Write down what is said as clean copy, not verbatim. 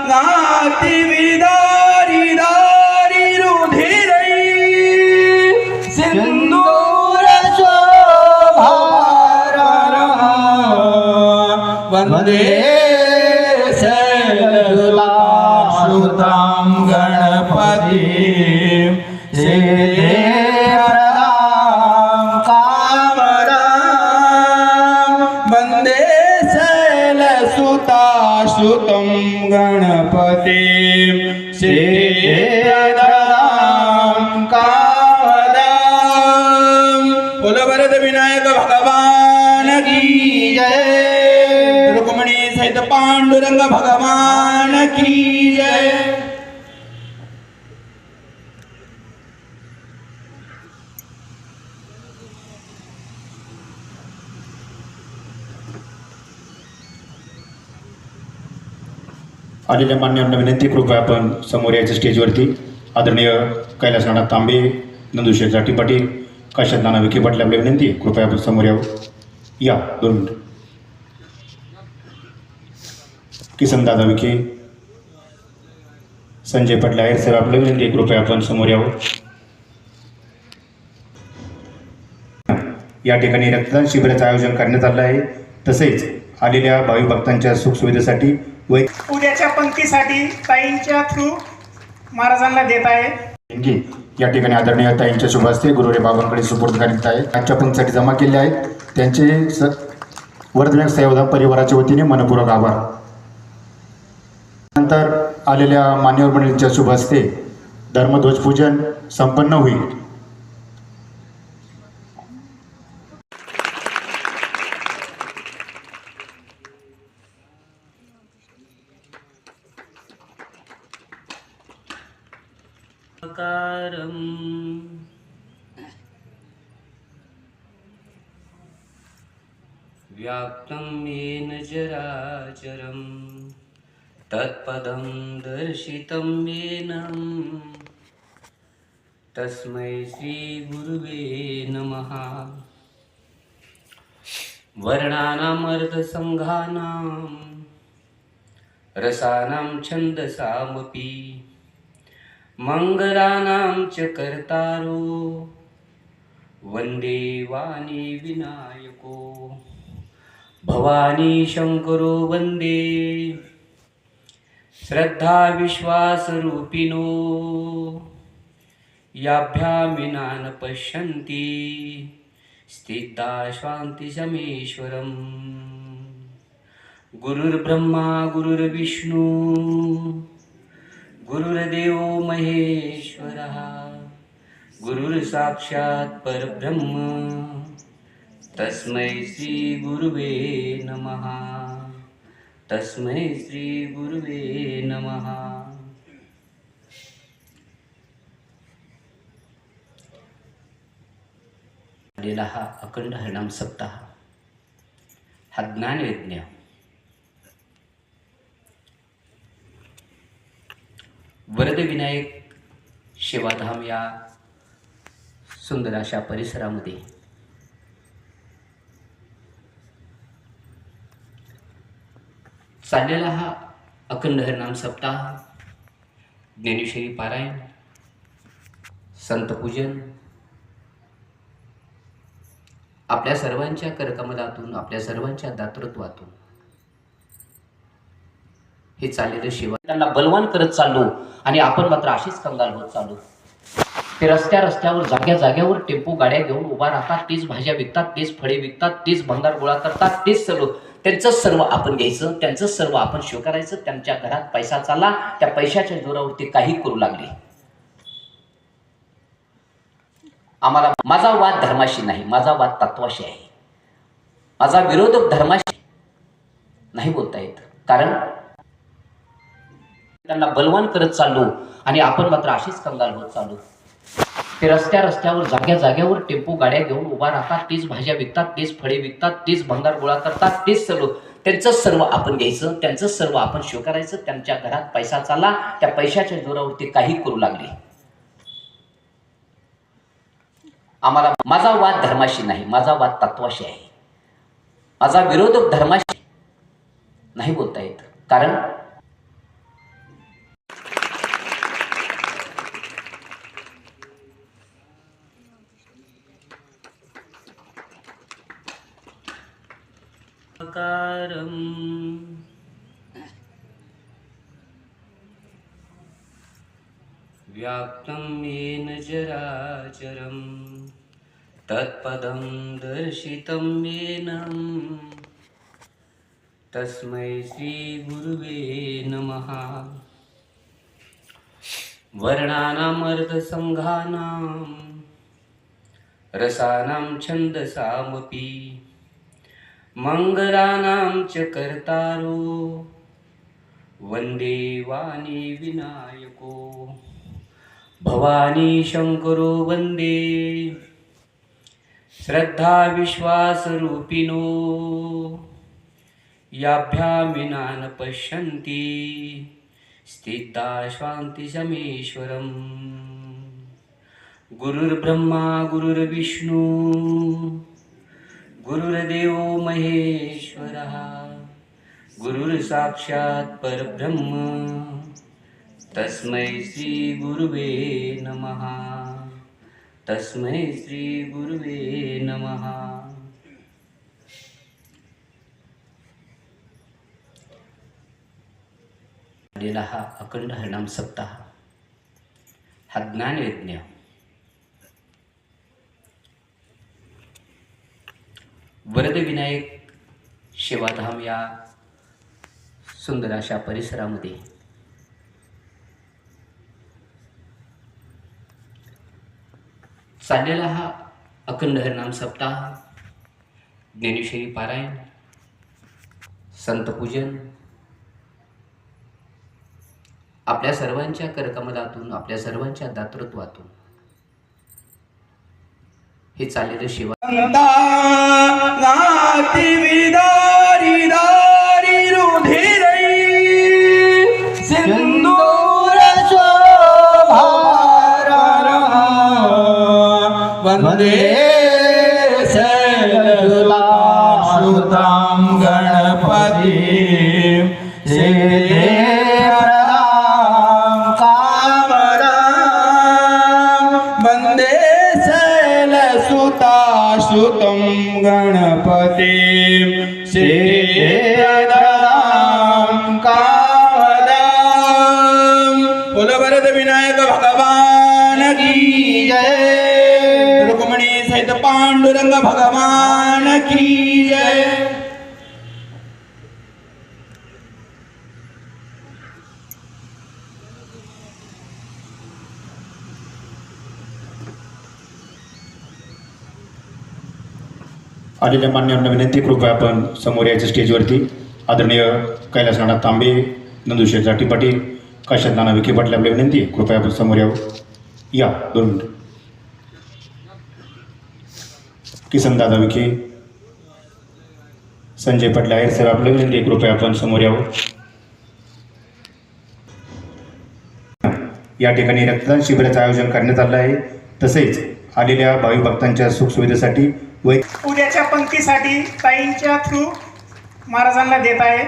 नाती विदारी दारी रुधिरै सिंदूर शोभारा वंदे शैलसुतां गणपति सुतं गणपति सिद्धिदां कामदां। बोलो वरद विनायक भगवान की जय। रुक्मिणी सहित पांडुरंग भगवान की जय। आलेल्या मान्यांना विनंती, कृपया आपण समोर यायचं स्टेजवरती. आदरणीय कैलास नाना तांबे, नंदुशेठ जाटी पाटील, काशात नाना विखे पाटील, आपली विनंती, कृपया आपण समोर यावं. या 2 मिनिटं. किसनदादा विखे, संजय पाटील आहेर साहेब, आपली विनंती, कृपया आपण समोर यावं. या ठिकाणी रक्तदान शिबिराचं आयोजन करण्यात आलं आहे. तसेच आलेल्या भाविक भक्तांच्या सुखसुविधेसाठी उद्याच्या पंक्तीसाठी ताईंच्या थ्रू महाराजांना देत आहे. या ठिकाणी आदरणीय ताईंच्या शुभ हस्ते गुरुरे बाबांकडे सुपूर्द करीत आहे. आजच्या पंक्तीसाठी जमा केले आहेत. त्यांचे वर्धमान सेवा परिवाराच्या वतीने मनपूर्वक आभार. नंतर आलेल्या मान्यवर मंडळींच्या शुभ हस्ते धर्मध्वज पूजन संपन्न होईल. व्याप्तं येन चराचरं तत्पदं दर्शितं येन तस्मै श्री गुरुवे नमः. वर्णानाम् अर्धसंघानां रसानां छन्दसामपि मंगलानां च कर्तारो वंदे वाणी विनायको भवानी शंकरो वंदे श्रद्धा विश्वास रूपिणो याभ्यामिना न पश्यन्ति स्थिता शांति समेश्वरम्. गुरुर्ब्रह्मा गुरुर्विष्णु गुरुर्देव महेश्वरः गुरुर्साक्षात् परब्रह्म तस्मै श्री गुरुवे नमः. तस्मै श्री गुरुवे नमः. आलेला हा अखंड हरिनाम सप्ताह हा ज्ञानयज्ञ वरद विनायक सेवाधाम या सुंदर अशा परिसरामध्ये चाललेला हा अखंड हरिनाम सप्ताह, ज्ञानेश्वरी पारायण, संतपूजन आपल्या सर्वांच्या करकमलातून, आपल्या सर्वांच्या दातृत्वातून हे चाललेलं शिवा त्यांना बलवान करत चाललो आणि आपण मात्र अशीच कंगाल होत चाललो. ते रस्त्यावर जाग्यावर टेम्पो गाड्या घेऊन उभा राहतात, तीच भाज्या विकतात, तीच फळे विकतात, तीच भंगार गोळा करतात, तीच सर्व त्यांचंच सर्व आपण घ्यायचं, त्यांचंच सर्व आपण स्वीकारायचं. त्यांच्या घरात पैसा चालला, त्या पैशाच्या जोरावरती काही करू लागले. आम्हाला माझा वाद धर्माशी नाही, माझा वाद तत्वाशी आहे. माझा विरोधक धर्माशी नाही बोलता येत, कारण त्यांना बलवान करत चाललो आणि आपण मात्र अशीच कंगाल होत चाललो. ते रस्त्यावर जाग्यावर टेम्पो गाड्या घेऊन उभा राहतात, तीच भाज्या विकतात, तीच फळे विकतात, तीच भंगार गोळा करतात, तीच सर्व त्यांचंच सर्व आपण घ्यायचं, त्यांचंच सर्व आपण स्वीकारायचं. त्यांच्या घरात पैसा चालला, त्या पैशाच्या जोरावरती काही करू लागले. आम्हाला माझा वाद धर्माशी नाही, माझा वाद तत्वाशी आहे. माझा विरोधक धर्माशी नाही बोलता येत, कारण व्याप्तं येन चराचरं तत्पदं दर्शितं येन तस्मै श्रीगुरुवे नमः। वर्णानाम् अर्थसंघानां रसानां छन्दसामपि मङ्गलानां च कर्तारो वन्दे वाणी विनायको भवानी शंकरो वन्दे श्रद्धा विश्वासरूपिणो याभ्यामिनान पश्यन्ति स्थिता शान्ति समेश्वरम्। गुरुर्ब्रह्मा गुरुर्विष्णु गुरुर्देवो महेश्वरः गुरुर्साक्षात् परब्रह्म तस्मै श्री गुरुवे नमः। तस्मै श्री गुरुवे नमः। आलेला हा अखंड हरिनाम सप्ताह हा ज्ञानयज्ञ वरदविनायक सेवाधाम या सुंदर अशा परिसरामध्ये चाललेला हा अखंड हरिनाम सप्ताह ज्ञानेश्वरी पारायण संतपूजन आपल्या सर्वांच्या करकमलातून आपल्या सर्वांच्या दातृत्वातून हे चाललेलं शिवा नाती विदारी दारी रुधिरै सिंदूर शोभारा वंदे शैलसुतां गणपति सुतं गणपति सिद्धिदां कामदां। बोलो वरद विनायक भगवान की जय। रुक्मिणी सहित पांडुरंग भगवान की जय। आलेल्या मान्यांना विनंती, कृपया आपण समोर यायचं स्टेजवरती. आदरणीय कैलास नाना तांबे, नंदुशेठ जाटी पाटील, काशात नाना विखे पाटील आपल्या विनंती, कृपया आपण समोर यावं. या 2 मिनिटं. किसनदादा विखे, संजय पाटील आहेर साहेब आपल्या विनंती, कृपया आपण समोर यावं. या ठिकाणी रक्तदान शिबिराचं आयोजन करण्यात आलं आहे. तसेच आलेल्या भाविक भक्तांच्या सुखसुविधेसाठी उद्याच्या पंक्तीसाठी ताईंच्या थ्रू महाराजांना देत आहे.